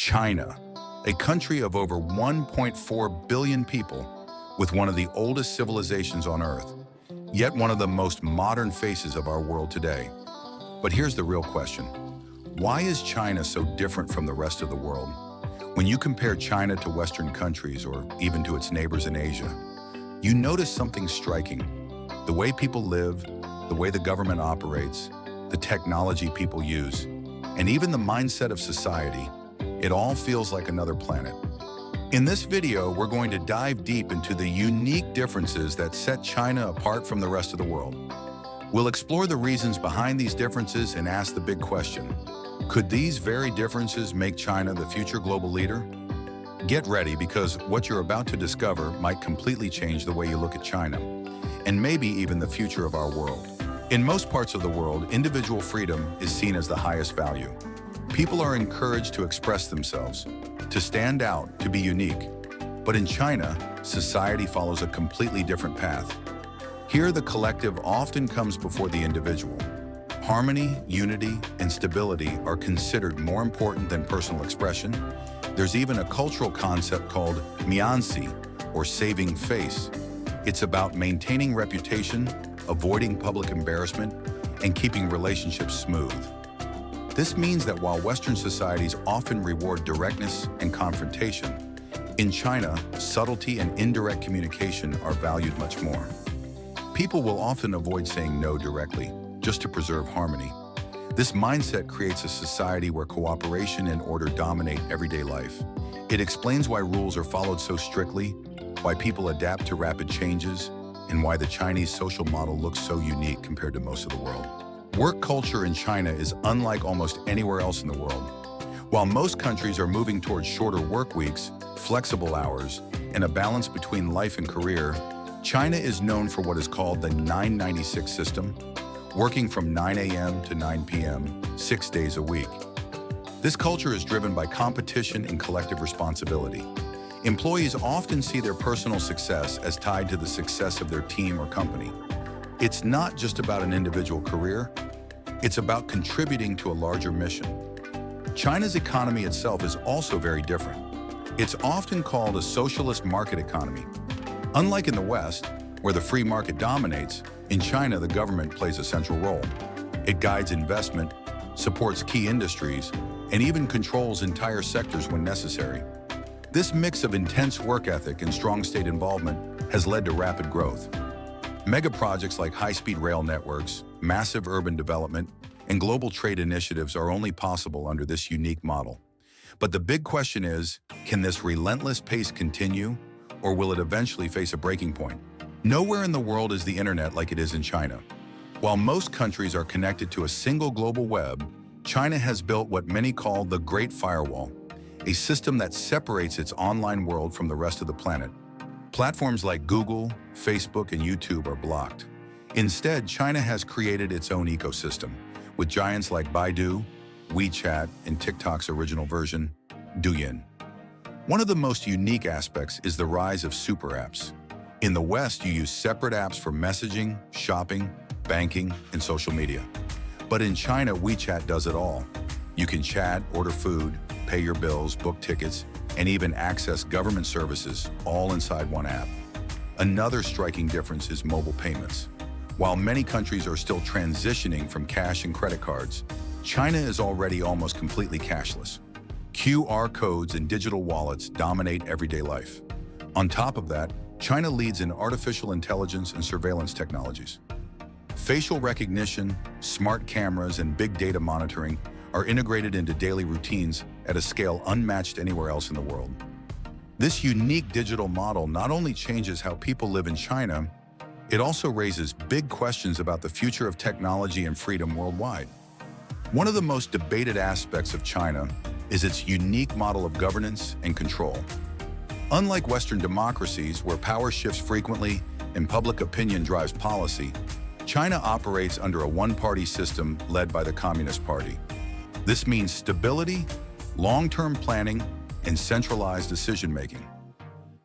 China, a country of over 1.4 billion people with one of the oldest civilizations on Earth, yet one of the most modern faces of our world today. But here's the real question. Why is China so different from the rest of the world? When you compare China to Western countries or even to its neighbors in Asia, you notice something striking. The way people live, the way the government operates, the technology people use, and even the mindset of society, it all feels like another planet. In this video, we're going to dive deep into the unique differences that set China apart from the rest of the world. We'll explore the reasons behind these differences and ask the big question: could these very differences make China the future global leader? Get ready, because what you're about to discover might completely change the way you look at China, and maybe even the future of our world. In most parts of the world, individual freedom is seen as the highest value. People are encouraged to express themselves, to stand out, to be unique. But in China, society follows a completely different path. Here, the collective often comes before the individual. Harmony, unity, and stability are considered more important than personal expression. There's even a cultural concept called mianxi, or saving face. It's about maintaining reputation, avoiding public embarrassment, and keeping relationships smooth. This means that while Western societies often reward directness and confrontation, in China, subtlety and indirect communication are valued much more. People will often avoid saying no directly, just to preserve harmony. This mindset creates a society where cooperation and order dominate everyday life. It explains why rules are followed so strictly, why people adapt to rapid changes, and why the Chinese social model looks so unique compared to most of the world. Work culture in China is unlike almost anywhere else in the world. While most countries are moving towards shorter work weeks, flexible hours, and a balance between life and career, China is known for what is called the 996 system, working from 9 a.m. to 9 p.m., 6 days a week. This culture is driven by competition and collective responsibility. Employees often see their personal success as tied to the success of their team or company. It's not just about an individual career, it's about contributing to a larger mission. China's economy itself is also very different. It's often called a socialist market economy. Unlike in the West, where the free market dominates, in China the government plays a central role. It guides investment, supports key industries, and even controls entire sectors when necessary. This mix of intense work ethic and strong state involvement has led to rapid growth. Mega projects like high-speed rail networks, massive urban development, and global trade initiatives are only possible under this unique model. But the big question is, can this relentless pace continue, or will it eventually face a breaking point? Nowhere in the world is the internet like it is in China. While most countries are connected to a single global web, China has built what many call the Great Firewall, a system that separates its online world from the rest of the planet. Platforms like Google, Facebook, and YouTube are blocked. Instead, China has created its own ecosystem, with giants like Baidu, WeChat, and TikTok's original version, Douyin. One of the most unique aspects is the rise of super apps. In the West, you use separate apps for messaging, shopping, banking, and social media. But in China, WeChat does it all. You can chat, order food, pay your bills, book tickets, and even access government services, all inside one app. Another striking difference is mobile payments. While many countries are still transitioning from cash and credit cards, China is already almost completely cashless. QR codes and digital wallets dominate everyday life. On top of that, China leads in artificial intelligence and surveillance technologies. Facial recognition, smart cameras, and big data monitoring are integrated into daily routines at a scale unmatched anywhere else in the world. This unique digital model not only changes how people live in China, it also raises big questions about the future of technology and freedom worldwide. One of the most debated aspects of China is its unique model of governance and control. Unlike Western democracies, where power shifts frequently and public opinion drives policy, China operates under a one-party system led by the Communist Party. This means stability, long-term planning, and centralized decision-making.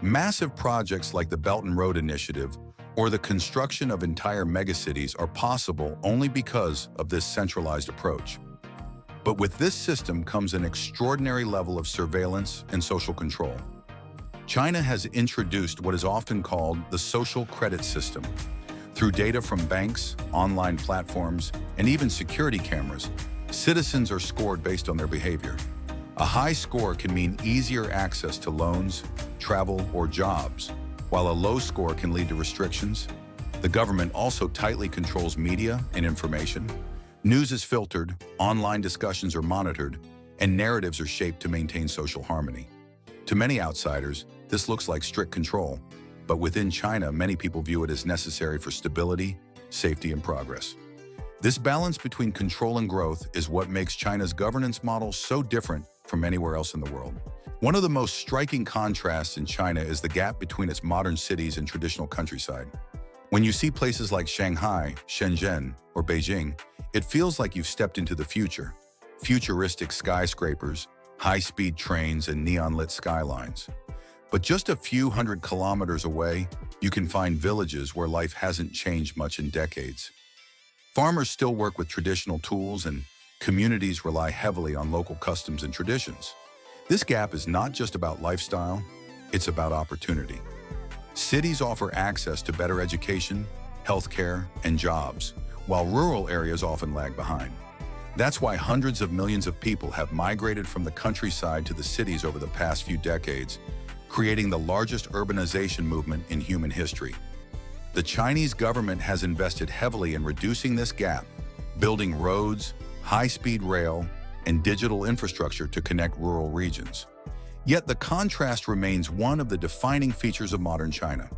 Massive projects like the Belt and Road Initiative or the construction of entire megacities are possible only because of this centralized approach. But with this system comes an extraordinary level of surveillance and social control. China has introduced what is often called the social credit system. Through data from banks, online platforms, and even security cameras, citizens are scored based on their behavior. A high score can mean easier access to loans, travel, or jobs, while a low score can lead to restrictions. The government also tightly controls media and information. News is filtered, online discussions are monitored, and narratives are shaped to maintain social harmony. To many outsiders, this looks like strict control, but within China, many people view it as necessary for stability, safety, and progress. This balance between control and growth is what makes China's governance model so different from anywhere else in the world. One of the most striking contrasts in China is the gap between its modern cities and traditional countryside. When you see places like Shanghai, Shenzhen, or Beijing, it feels like you've stepped into the future. Futuristic skyscrapers, high-speed trains, and neon-lit skylines. But just a few hundred kilometers away, you can find villages where life hasn't changed much in decades. Farmers still work with traditional tools, and communities rely heavily on local customs and traditions. This gap is not just about lifestyle, it's about opportunity. Cities offer access to better education, healthcare, and jobs, while rural areas often lag behind. That's why hundreds of millions of people have migrated from the countryside to the cities over the past few decades, creating the largest urbanization movement in human history. The Chinese government has invested heavily in reducing this gap, building roads, high-speed rail, and digital infrastructure to connect rural regions. Yet the contrast remains one of the defining features of modern China,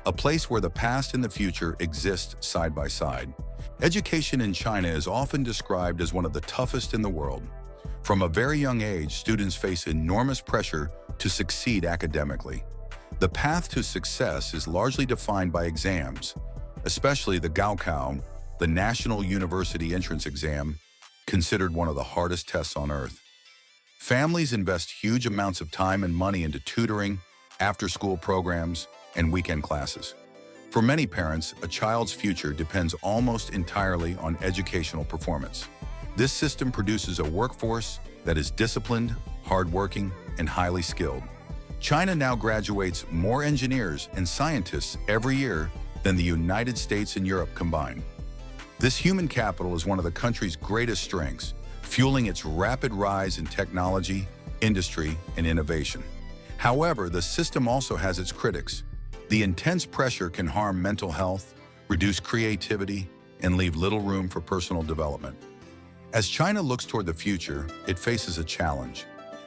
a place where the past and the future exist side by side. Education in China is often described as one of the toughest in the world. From a very young age, students face enormous pressure to succeed academically. The path to success is largely defined by exams, especially the Gaokao, the National University Entrance Exam, considered one of the hardest tests on earth. Families invest huge amounts of time and money into tutoring, after-school programs, and weekend classes. For many parents, a child's future depends almost entirely on educational performance. This system produces a workforce that is disciplined, hardworking, and highly skilled. China now graduates more engineers and scientists every year than the United States and Europe combined. This human capital is one of the country's greatest strengths, fueling its rapid rise in technology, industry, and innovation. However, the system also has its critics. The intense pressure can harm mental health, reduce creativity, and leave little room for personal development. As China looks toward the future, it faces a challenge: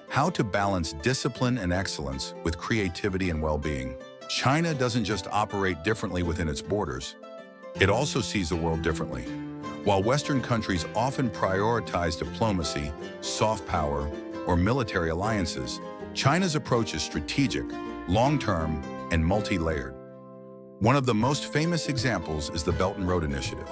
how to balance discipline and excellence with creativity and well-being. China doesn't just operate differently within its borders, it also sees the world differently. While Western countries often prioritize diplomacy, soft power, or military alliances, China's approach is strategic, long-term, and multi-layered. One of the most famous examples is the Belt and Road Initiative.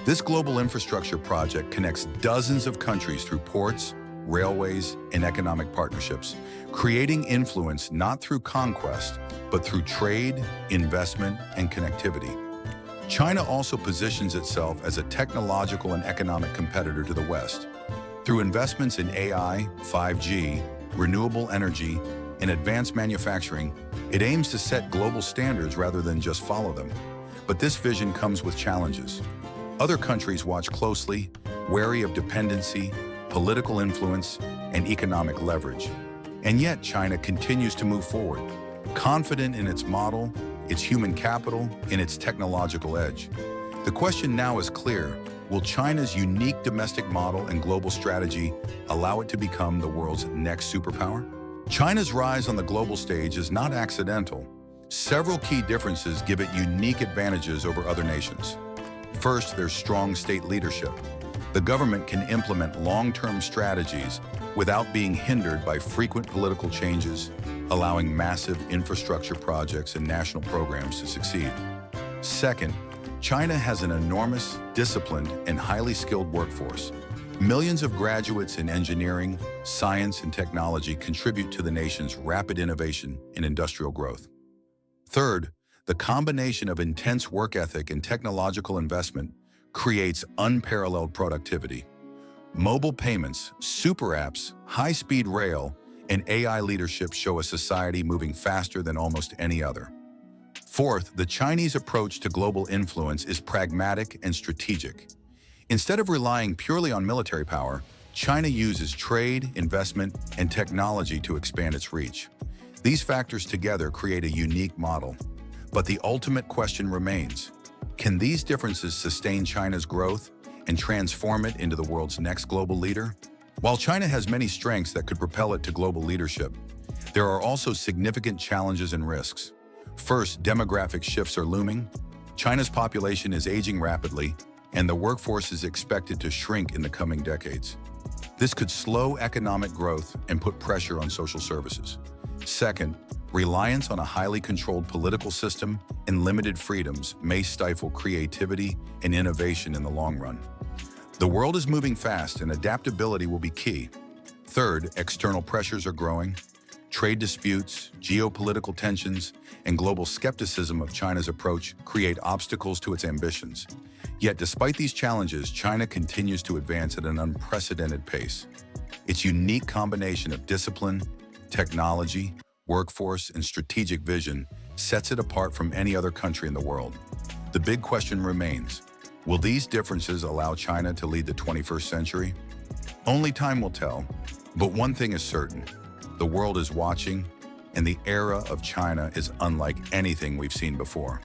This global infrastructure project connects dozens of countries through ports, railways, and economic partnerships, creating influence not through conquest, but through trade, investment, and connectivity. China also positions itself as a technological and economic competitor to the West. Through investments in AI, 5G, renewable energy, and advanced manufacturing, it aims to set global standards rather than just follow them. But this vision comes with challenges. Other countries watch closely, wary of dependency, political influence, and economic leverage. And yet China continues to move forward, confident in its model, its human capital, and its technological edge. The question now is clear: will China's unique domestic model and global strategy allow it to become the world's next superpower? China's rise on the global stage is not accidental. Several key differences give it unique advantages over other nations. First, there's strong state leadership. The government can implement long-term strategies without being hindered by frequent political changes, allowing massive infrastructure projects and national programs to succeed. Second, China has an enormous, disciplined, and highly skilled workforce. Millions of graduates in engineering, science, and technology contribute to the nation's rapid innovation and industrial growth. Third, the combination of intense work ethic and technological investment creates unparalleled productivity. Mobile payments, super apps, high-speed rail, and AI leadership show a society moving faster than almost any other. Fourth, the Chinese approach to global influence is pragmatic and strategic. Instead of relying purely on military power, China uses trade, investment, and technology to expand its reach. These factors together create a unique model. But the ultimate question remains: can these differences sustain China's growth and transform it into the world's next global leader? While China has many strengths that could propel it to global leadership, there are also significant challenges and risks. First, demographic shifts are looming. China's population is aging rapidly, and the workforce is expected to shrink in the coming decades. This could slow economic growth and put pressure on social services. Second, reliance on a highly controlled political system and limited freedoms may stifle creativity and innovation in the long run. The world is moving fast, and adaptability will be key. Third, external pressures are growing. Trade disputes, geopolitical tensions, and global skepticism of China's approach create obstacles to its ambitions. Yet, despite these challenges, China continues to advance at an unprecedented pace. Its unique combination of discipline, technology, workforce, and strategic vision sets it apart from any other country in the world. The big question remains: will these differences allow China to lead the 21st century? Only time will tell, but one thing is certain: the world is watching, and the era of China is unlike anything we've seen before.